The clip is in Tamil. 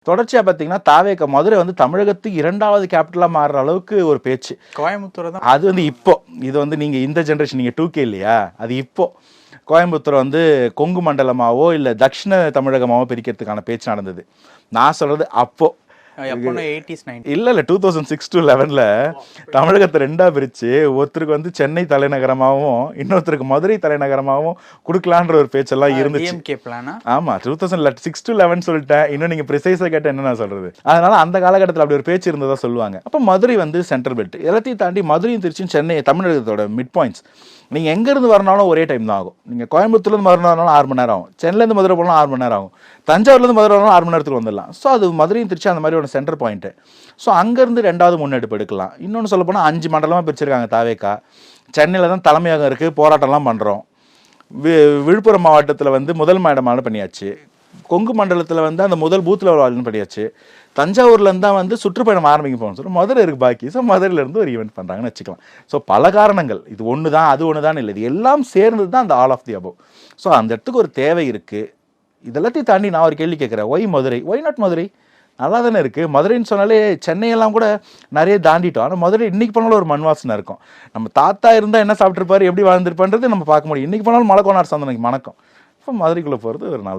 தொடர்ச்சியாக பார்த்தீங்கன்னா தாவேக மதுரை வந்து தமிழகத்துக்கு 2வது கேபிட்டலாக மாறுற அளவுக்கு ஒரு பேச்சு. கோயம்புத்தூர் தான் அது வந்து இப்போ இது வந்து நீங்கள் இந்த ஜென்ரேஷன் நீங்கள் 2K இல்லையா, அது இப்போ கோயம்புத்தூர் வந்து கொங்கு மண்டலமாவோ இல்லை தட்சிண தமிழகமாவோ பிரிக்கிறதுக்கான பேச்சு நடந்தது. நான் சொல்கிறது அப்போ எப்போனா 80s 90s இல்லை 2006 to 11 தமிழகத்தை 2ஆ பிரித்து ஒருத்தருக்கு வந்து சென்னை தலைநகரமாகவும் இன்னொருத்தருக்கு மதுரை தலைநகரமாகவும் கொடுக்கலான்ற ஒரு பேச்செல்லாம் இருந்துச்சு. டிஎம்கே பிளானா? ஆமாம், 2006 to 11 சொல்லிட்டேன். இன்னும் நீங்கள் ப்ரிசைஸாக கேட்டால் என்ன நான் சொல்கிறது. அதனால அந்த காலகட்டத்தில் அப்படி ஒரு பேச்சு இருந்ததா சொல்லுவாங்க. அப்போ மதுரை வந்து சென்ட்ரல் பெல்ட், எல்லாத்தையும் தாண்டி மதுரையும் திருச்சியும் சென்னை தமிழகத்தோட மிட் பாயிண்ட்ஸ். நீங்கள் எங்கேருந்து வரனாலும் ஒரே டைம் தான் ஆகும். நீங்கள் கோயம்புத்தூர்லேருந்து வரனாலும் 6 மணி நேரம் ஆகும், சென்னையிலேருந்து மதுரை போகலாம் 6 மணி நேரம் ஆகும், தஞ்சாவூர்லேருந்து மதுரை வரணும் 6 மணி நேரத்துக்கு வந்துடலாம். ஸோ அது மதுரையும் திருச்சி அந்த மாதிரி ஒரு சென்டர் பாயிண்ட்டு. ஸோ அங்கேருந்து 2வது முன்னெடுப்பு எடுக்கலாம். இன்னொன்று சொல்ல போனால் 5 மண்டலமாக பிரிச்சிருக்காங்க தாவேக்கா. சென்னையில் தான் தலைமையகம் இருக்குது, போராட்டம்லாம் பண்ணுறோம். விழுப்புரம் மாவட்டத்தில் வந்து முதல் மேடமான பண்ணியாச்சு. கொங்கு மண்டலத்தில் வந்து அந்த முதல் பூத் லெவல் வால்னு பண்ணியாச்சு. தஞ்சாவூர்லேருந்து தான் வந்து சுற்றுப்பயணம் ஆரம்பிக்க போகணும்னு சொல்லி மதுரை இருக்குது பாக்கி. ஸோ மதுரையிலேருந்து ஒரு ஈவெண்ட் பண்ணுறாங்கன்னு வச்சுக்கலாம். ஸோ பல காரணங்கள், இது ஒன்று தான் அது ஒன்று தான் இல்லை, இது எல்லாம் சேர்ந்து தான் அந்த all of the above. So அந்த இடத்துக்கு ஒரு தேவை இருக்குது. இதெல்லாத்தையும் தாண்டி நான் ஒரு கேள்வி கேட்குறேன், why Madurai, why not Madurai? நல்லா தானே இருக்குது. மதுரைன்னு சொன்னாலே சென்னையெல்லாம் கூட நிறைய தாண்டிட்டோம். ஆனால் மதுரை இன்றைக்கி போனாலும் ஒரு மண் வாசனை இருக்கும். நம்ம தாத்தா இருந்தால் என்ன சாப்பிட்ருப்பாரு, எப்படி வாழ்ந்துருப்பான்றது நம்ம பார்க்க முடியும். இன்றைக்கி போனாலும் மலை கோனார் சந்தனைக்கு வணக்கம். இப்போ மதுரைக்குள்ளே போகிறது ஒரு நாள்.